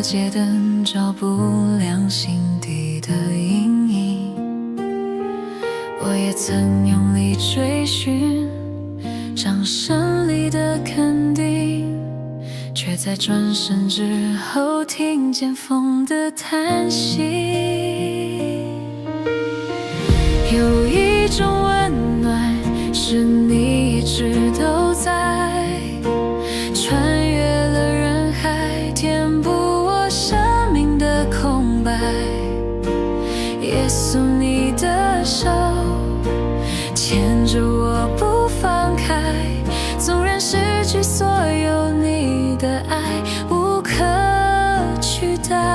街灯照不亮心底的阴影，我也曾用力追寻掌声里的肯定，却在转身之后听见风的叹息。有一种温暖是你一直都在，穿越了人海，填补我生命的空白。耶稣，你的手牵着我不放开，纵然失去所有，你的爱无可取代。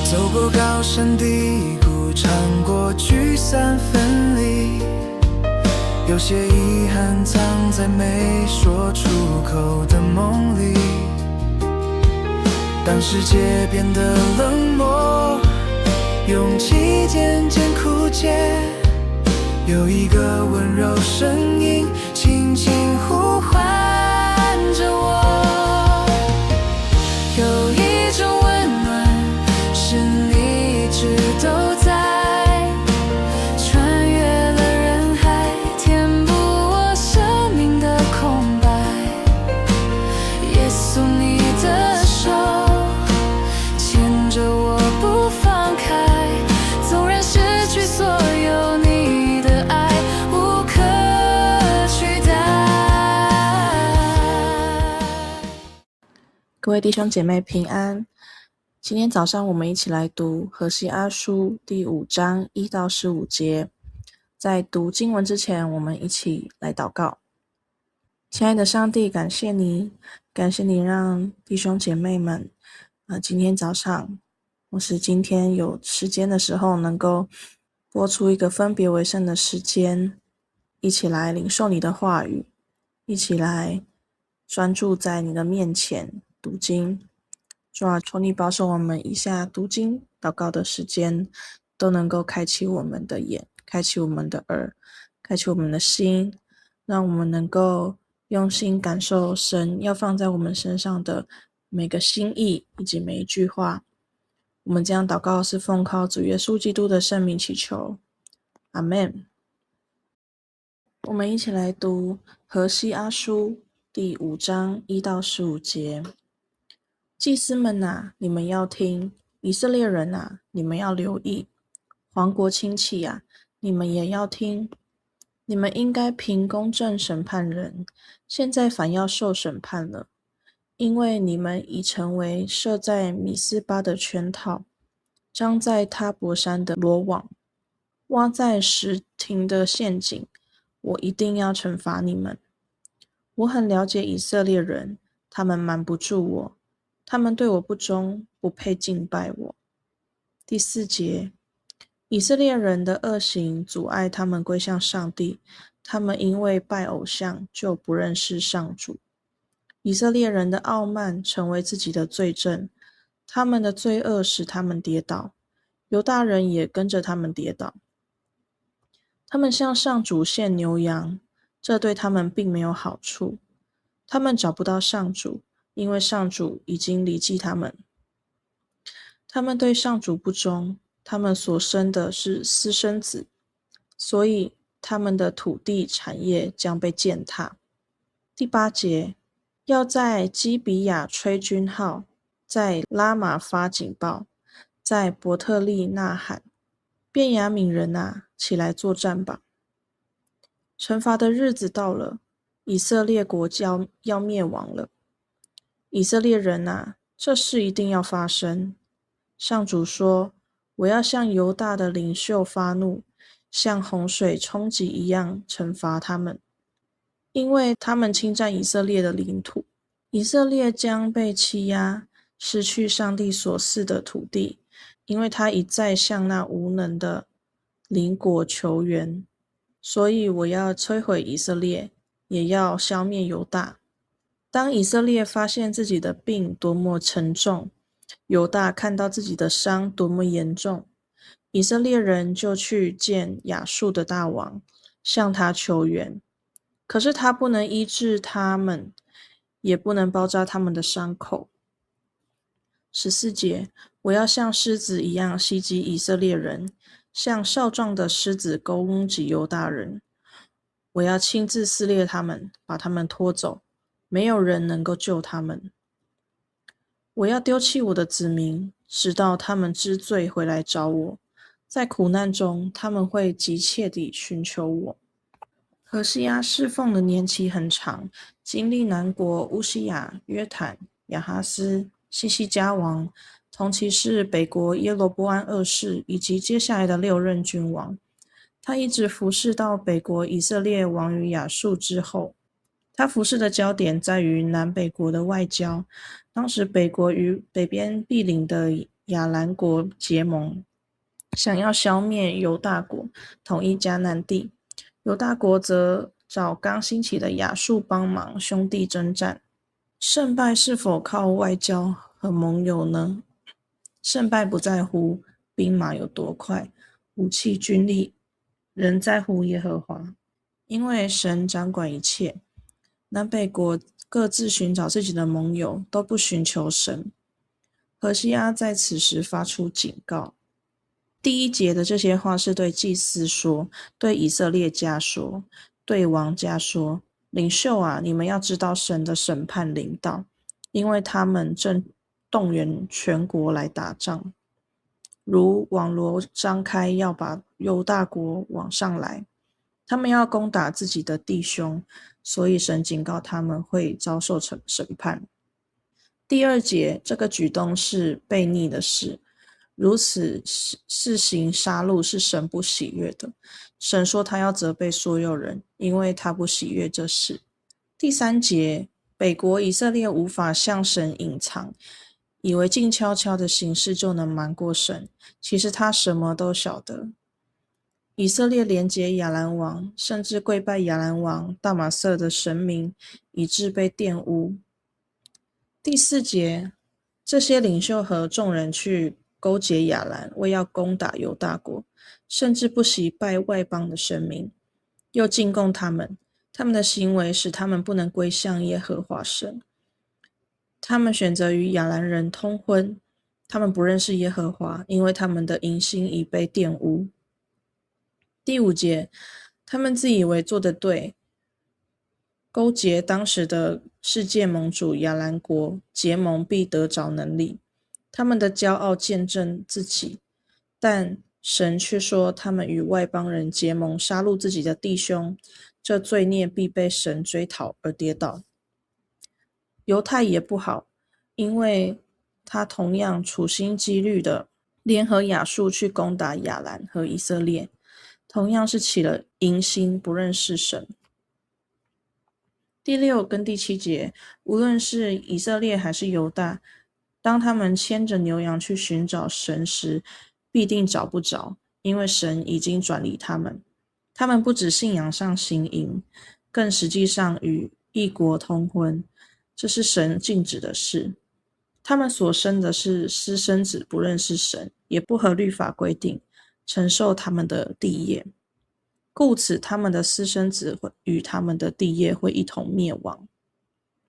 走过高山低谷，尝过聚散分离，有些遗憾藏在没说出口的梦里。当世界变得冷漠，勇气渐渐枯竭，有一个温柔声音轻轻呼唤着我。有一种温暖是你一直都在，穿越了人海，填补我生命的空白。耶稣，你的手牵着我不放开，纵然失去所有，你的爱无可取代。各位弟兄姐妹平安。今天早上我们一起来读何西阿书第5章1到15节。在读经文之前，我们一起来祷告。亲爱的上帝，感谢你让弟兄姐妹们今天早上或是今天有时间的时候，能够播出一个分别为圣的时间，一起来领受你的话语，一起来专注在你的面前读经。主啊，求你保守我们以下读经祷告的时间，都能够开启我们的眼，开启我们的耳，开启我们的心，让我们能够用心感受神要放在我们身上的每个心意以及每一句话。我们这样祷告是奉靠主耶稣基督的圣名祈求，阿们。我们一起来读何西阿书第5章1到15节。祭司们啊，你们要听；以色列人啊，你们要留意；皇国亲戚啊，你们也要听。你们应该凭公正审判人，现在反要受审判了，因为你们已成为设在米斯巴的圈套，张在他伯山的罗网，挖在石亭的陷阱。我一定要惩罚你们。我很了解以色列人，他们瞒不住我，他们对我不忠，不配敬拜我。第4节，以色列人的恶行阻碍他们归向上帝，他们因为拜偶像就不认识上主。以色列人的傲慢成为自己的罪证，他们的罪恶使他们跌倒，犹大人也跟着他们跌倒。他们向上主献牛羊，这对他们并没有好处。他们找不到上主，因为上主已经离弃他们。他们对上主不忠，他们所生的是私生子，所以他们的土地产业将被践踏。第8节，要在基比亚吹军号，在拉玛发警报，在伯特利呐喊，便雅悯人啊，起来作战吧！惩罚的日子到了，以色列国要灭亡了。以色列人啊，这事一定要发生。上主说，我要向犹大的领袖发怒，像洪水冲击一样惩罚他们，因为他们侵占以色列的领土。以色列将被欺压，失去上帝所赐的土地，因为他一再向那无能的邻国求援。所以我要摧毁以色列，也要消灭犹大。当以色列发现自己的病多么沉重，犹大看到自己的伤多么严重，以色列人就去见亚述的大王，向他求援。可是他不能医治他们，也不能包扎他们的伤口。14节，我要像狮子一样袭击以色列人，像少壮的狮子攻击犹大人。我要亲自撕裂他们，把他们拖走，没有人能够救他们。我要丢弃我的子民，直到他们知罪回来找我。在苦难中，他们会急切地寻求我。何西阿侍奉的年期很长，经历南国乌西雅、约坦、亚哈斯、西西家王，同期是北国耶罗波安二世，以及接下来的6任君王。他一直服侍到北国以色列亡于亚述之后。他服侍的焦点在于南北国的外交。当时北国与北边毗邻的亚兰国结盟，想要消灭犹大国，统一迦南地。犹大国则找刚兴起的亚述帮忙，兄弟征战。胜败是否靠外交和盟友呢？胜败不在乎兵马有多快，武器军力，人在乎耶和华，因为神掌管一切。南北国各自寻找自己的盟友，都不寻求神。何西阿在此时发出警告。第1节的这些话是对祭司说，对以色列家说，对王家说，领袖啊，你们要知道神的审判临到，因为他们正动员全国来打仗，如网罗张开，要把犹大国往上来。他们要攻打自己的弟兄，所以神警告他们会遭受审判。第2节，这个举动是悖逆的事，如此施行杀戮是神不喜悦的。神说他要责备所有人，因为他不喜悦这事。第3节，北国以色列无法向神隐藏，以为静悄悄的行事就能瞒过神，其实他什么都晓得。以色列连结亚兰王，甚至跪拜亚兰王大马色的神明，以致被玷污。第4节，这些领袖和众人去勾结亚兰，为要攻打犹大国，甚至不惜拜外邦的神明，又进贡他们。他们的行为使他们不能归向耶和华神。他们选择与亚兰人通婚，他们不认识耶和华，因为他们的淫心已被玷污。第5节，他们自以为做得对，勾结当时的世界盟主亚兰国，结盟必得着能力。他们的骄傲见证自己，但神却说他们与外邦人结盟，杀戮自己的弟兄，这罪孽必被神追讨而跌倒。犹太也不好，因为他同样处心积虑的联合亚述去攻打亚兰和以色列，同样是起了淫心，不认识神。第6跟第7节，无论是以色列还是犹大，当他们牵着牛羊去寻找神时，必定找不着，因为神已经转离他们。他们不止信仰上行淫，更实际上与异国通婚，这是神禁止的事。他们所生的是私生子，不认识神，也不合律法规定，承受他们的地业，故此他们的私生子与他们的地业会一同灭亡。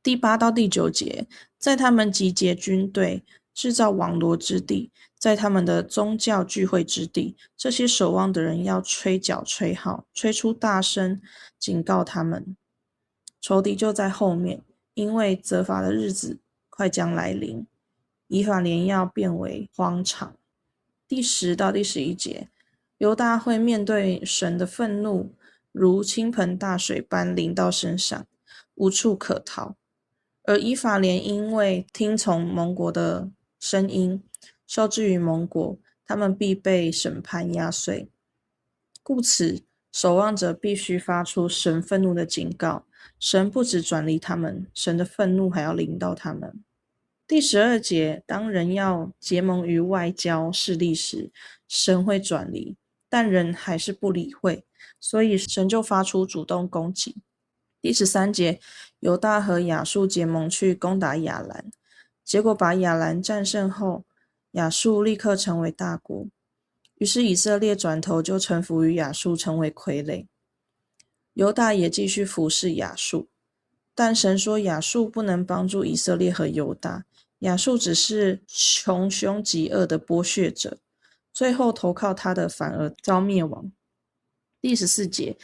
第8到第9节，在他们集结军队，制造网罗之地，在他们的宗教聚会之地，这些守望的人要吹角吹号，吹出大声，警告他们。仇敌就在后面，因为责罚的日子快将来临，以法莲要变为荒场。第10到第11节，犹大会面对神的愤怒，如倾盆大水般临到身上，无处可逃。而以法莲因为听从盟国的声音，受制于盟国，他们必被审判压碎。故此，守望者必须发出神愤怒的警告，神不只转离他们，神的愤怒还要临到他们。第12节，当人要结盟于外交势力时，神会转离，但人还是不理会，所以神就发出主动攻击。第13节，犹大和亚述结盟去攻打亚兰，结果把亚兰战胜后，亚述立刻成为大国，于是以色列转头就臣服于亚述，成为傀儡。犹大也继续服侍亚述，但神说亚述不能帮助以色列和犹大，亚述只是穷凶极恶的剥削者，最后投靠他的反而遭灭亡。第14节，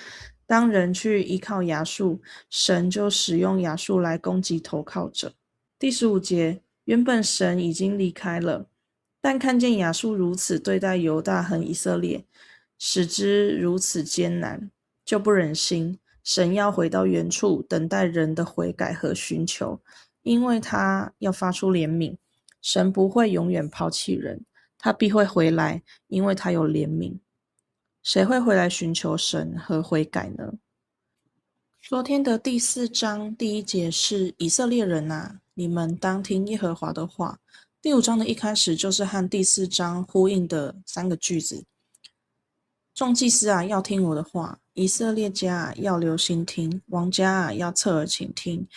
当人去依靠亚述，神就使用亚述来攻击投靠者。第15节，原本神已经离开了，但看见亚述如此对待犹大和以色列，使之如此艰难，就不忍心，神要回到原处，等待人的悔改和寻求，因为他要发出怜悯。神不会永远抛弃人，他必会回来，因为他有怜悯。谁会回来寻求神和悔改呢？昨天的第4章第1节是以色列人啊，你们当听耶和华的话。第5章的一开始就是和第4章呼应的3个句子。众祭司啊，要听我的话；以色列家啊，要留心听；王家啊，要侧耳倾听。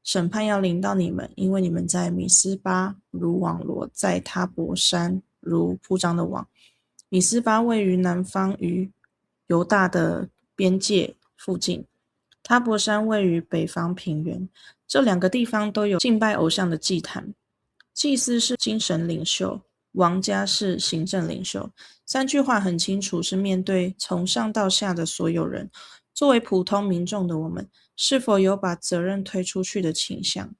审判要临到你们，因为你们在米斯巴如网罗，在他伯山如铺张的网。米斯巴位于南方于犹大的边界附近，他伯山位于北方平原，这2个地方都有敬拜偶像的祭坛。祭司是精神领袖，王家是行政领袖。3句话很清楚，是面对从上到下的所有人。作为普通民众的我们，是否有把责任推出去的倾向？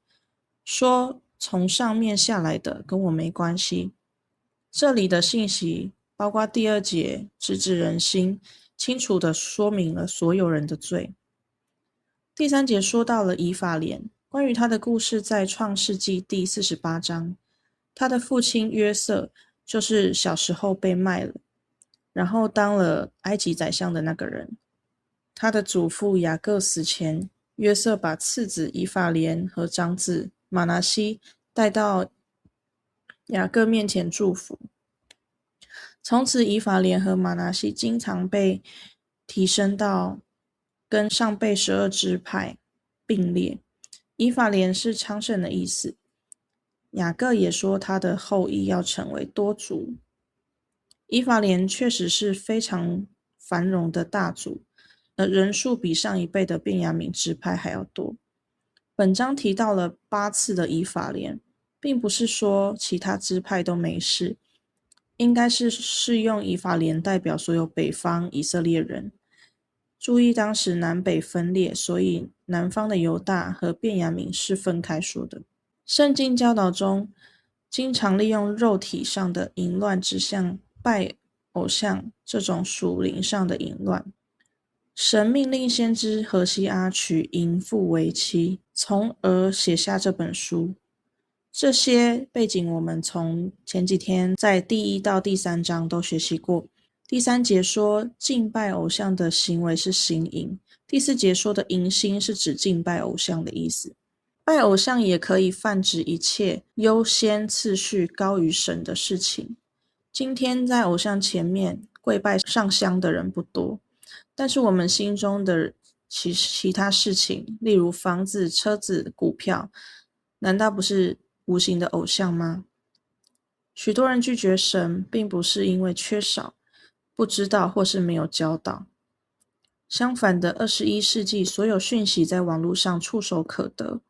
说从上面下来的跟我没关系。这里的信息包括第2节直指人心，清楚地说明了所有人的罪。第3节说到了以法莲，关于他的故事在创世纪第48章。他的父亲约瑟就是小时候被卖了，然后当了埃及宰相的那个人。他的祖父雅各死前，约瑟把次子以法莲和长子马拿西带到雅各面前祝福。从此以法莲和马拿西经常被提升到跟上辈12支派并列。以法莲是昌盛的意思，雅各也说他的后裔要成为多族。以法莲确实是非常繁荣的大族，人数比上一辈的便雅悯支派还要多。本章提到了8次的以法莲，并不是说其他支派都没事，应该是用以法莲代表所有北方以色列人。注意当时南北分裂，所以南方的犹大和便雅悯是分开说的。圣经教导中经常利用肉体上的淫乱指向拜偶像这种属灵上的淫乱。神命令先知何西阿娶淫妇为妻，从而写下这本书。这些背景我们从前几天在第1到第3章都学习过。第3节说敬拜偶像的行为是行淫，第4节说的淫心是指敬拜偶像的意思。拜偶像也可以泛指一切优先次序高于神的事情。今天在偶像前面跪拜上香的人不多，但是我们心中的其他事情，例如房子、车子、股票，难道不是无形的偶像吗？许多人拒绝神，并不是因为缺少、不知道或是没有教导。相反的，21世纪所有讯息在网络上触手可得，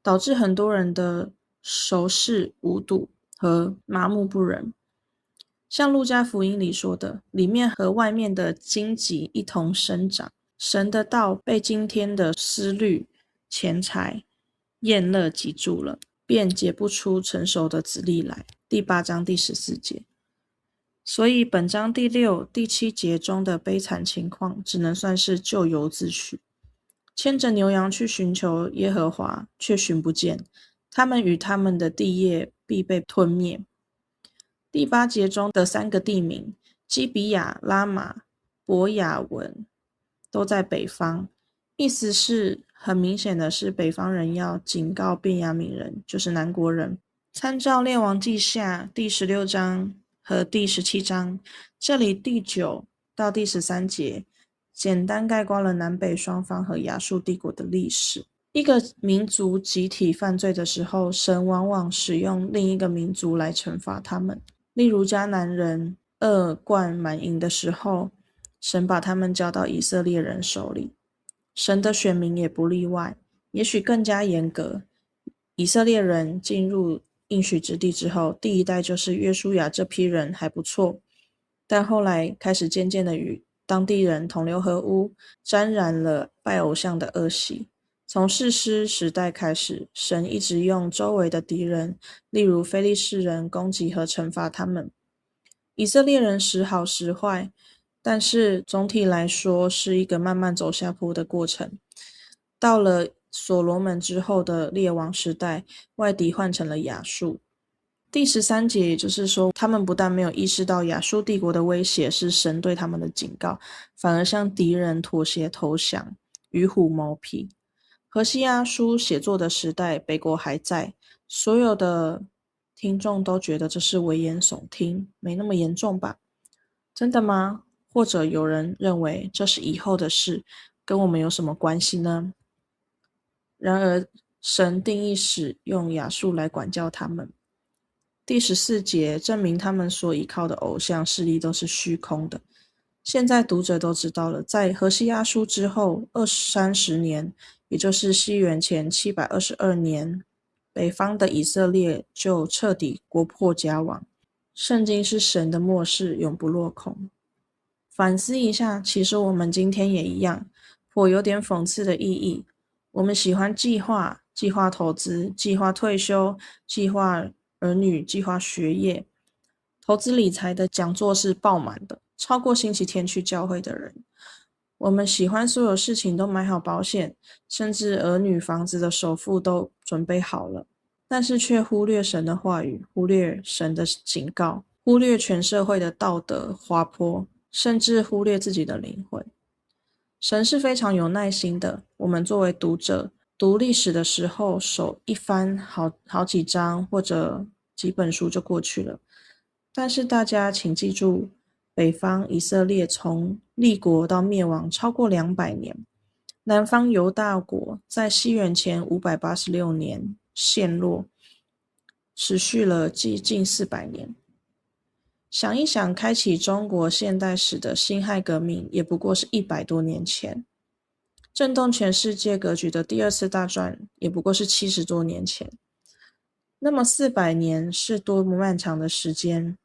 导致很多人的熟视无睹和麻木不仁。像路加福音里说的，里面和外面的荆棘一同生长，神的道被今天的思虑、钱财、厌乐挤住了，便结不出成熟的子粒来。第8章第14节。所以本章第6、第7节中的悲惨情况，只能算是咎由自取。牵着牛羊去寻求耶和华，却寻不见，他们与他们的地业必被吞灭。第8节中的3个地名基比亚、拉玛、伯雅文都在北方，意思是很明显的是北方人要警告便雅悯人，就是南国人。参照列王记下第16章和第17章，这里第9到第13节简单概括了南北双方和亚述帝国的历史。一个民族集体犯罪的时候，神往往使用另一个民族来惩罚他们。例如迦南人恶贯满盈的时候，神把他们交到以色列人手里。神的选民也不例外，也许更加严格。以色列人进入应许之地之后，第一代就是约书亚这批人还不错，但后来开始渐渐的与当地人同流合污，沾染了拜偶像的恶习。从士师时代开始，神一直用周围的敌人，例如非利士人攻击和惩罚他们。以色列人时好时坏，但是总体来说是一个慢慢走下坡的过程。到了所罗门之后的列王时代，外敌换成了亚述。第13节也就是说，他们不但没有意识到亚述帝国的威胁是神对他们的警告，反而向敌人妥协投降，与虎谋皮。何西阿书写作的时代，北国还在，所有的听众都觉得这是危言耸听，没那么严重吧？真的吗？或者有人认为这是以后的事，跟我们有什么关系呢？然而，神定义使用亚述来管教他们。第14节证明他们所依靠的偶像势力都是虚空的。现在读者都知道了，在何西阿书之后30年，也就是西元前722年，北方的以色列就彻底国破家亡。圣经是神的默示，永不落空。反思一下，其实我们今天也一样，颇有点讽刺的意义。我们喜欢计划投资，计划退休，计划儿女，计划学业。投资理财的讲座是爆满的，超过星期天去教会的人。我们喜欢所有事情都买好保险，甚至儿女房子的首付都准备好了，但是却忽略神的话语，忽略神的警告，忽略全社会的道德滑坡，甚至忽略自己的灵魂。神是非常有耐心的，我们作为读者，读历史的时候，手一翻好几章或者几本书就过去了。但是大家请记住，北方以色列从立国到灭亡超过200年，南方犹大国在西元前586年陷落，持续了近400年。想一想，开启中国现代史的辛亥革命也不过是100多年前，震动全世界格局的第2次大战也不过是70多年前。那么400年是多么漫长的时间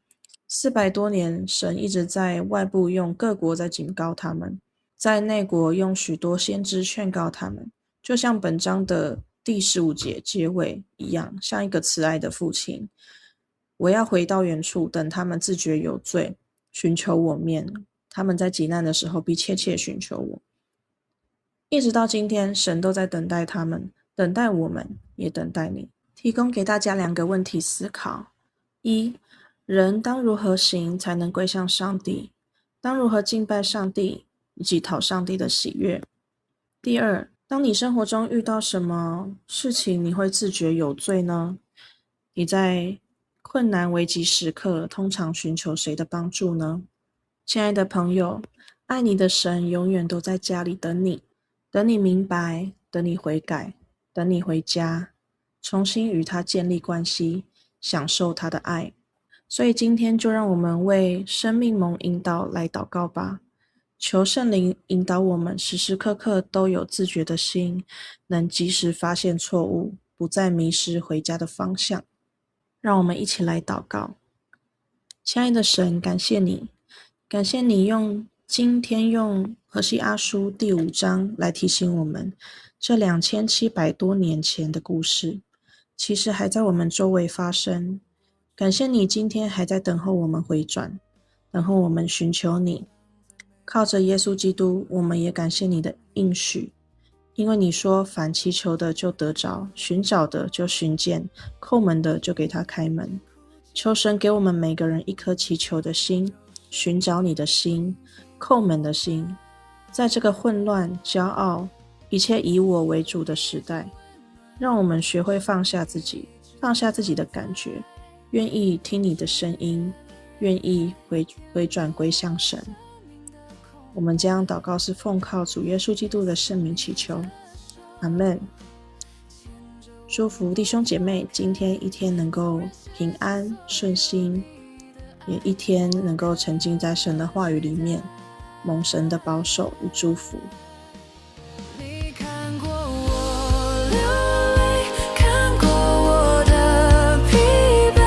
？400多年，神一直在外部用各国在警告他们，在内国用许多先知劝告他们，就像本章的第15节结尾一样，像一个慈爱的父亲。我要回到原处，等他们自觉有罪，寻求我面。他们在急难的时候必切切寻求我。一直到今天，神都在等待他们，等待我们，也等待你。提供给大家2个问题思考：一、人当如何行才能归向上帝？当如何敬拜上帝，以及讨上帝的喜悦？第二，当你生活中遇到什么事情你会自觉有罪呢？你在困难危急时刻通常寻求谁的帮助呢？亲爱的朋友，爱你的神永远都在家里等你，等你明白，等你悔改，等你回家，重新与他建立关系，享受他的爱。所以今天就让我们为生命蒙引导来祷告吧，求圣灵引导我们时时刻刻都有自觉的心，能及时发现错误，不再迷失回家的方向。让我们一起来祷告。亲爱的神，感谢你今天用何西阿书第5章来提醒我们，这2700多年前的故事其实还在我们周围发生。感谢你今天还在等候我们回转，等候我们寻求你。靠着耶稣基督，我们也感谢你的应许，因为你说凡祈求的就得着，寻找的就寻见，叩门的就给他开门。求神给我们每个人一颗祈求的心，寻找你的心，叩门的心。在这个混乱、骄傲、一切以我为主的时代，让我们学会放下自己，放下自己的感觉，愿意听你的声音，愿意回转归向神。我们这样祷告是奉靠主耶稣基督的圣名祈求，阿们。祝福弟兄姐妹今天一天能够平安顺心，也一天能够沉浸在神的话语里面，蒙神的保守与祝福。你看过我流泪，看过我的疲惫，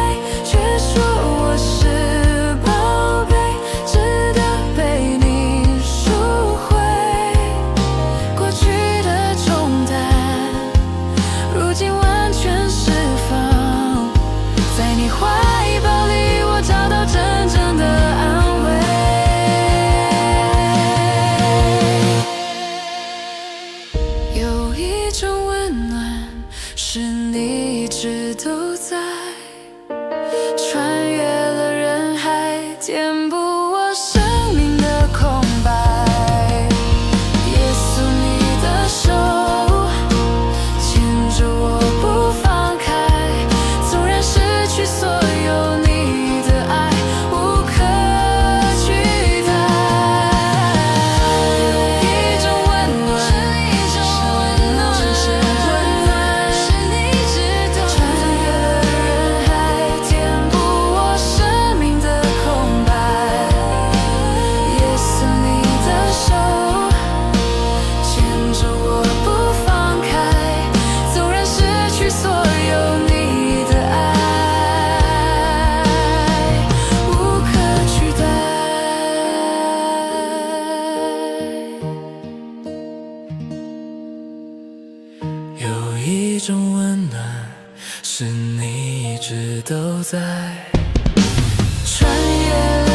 却说我是宝贝，值得被你赎回。过去的重担，如今完全释放，在你怀抱里，我找到真正的安慰。有一种温暖，是你一直都在，穿越了人海，填补我生命的空白。耶稣，你的手牵着我不放开，纵然失去所有，你的爱无可取代。有一种温暖，是你一直都在，穿越了人海，填补我生命的空白。耶稣，你的手牵着我不放开，纵然失去所有，你的爱无可取代。有一种温暖，是你一直都在，穿越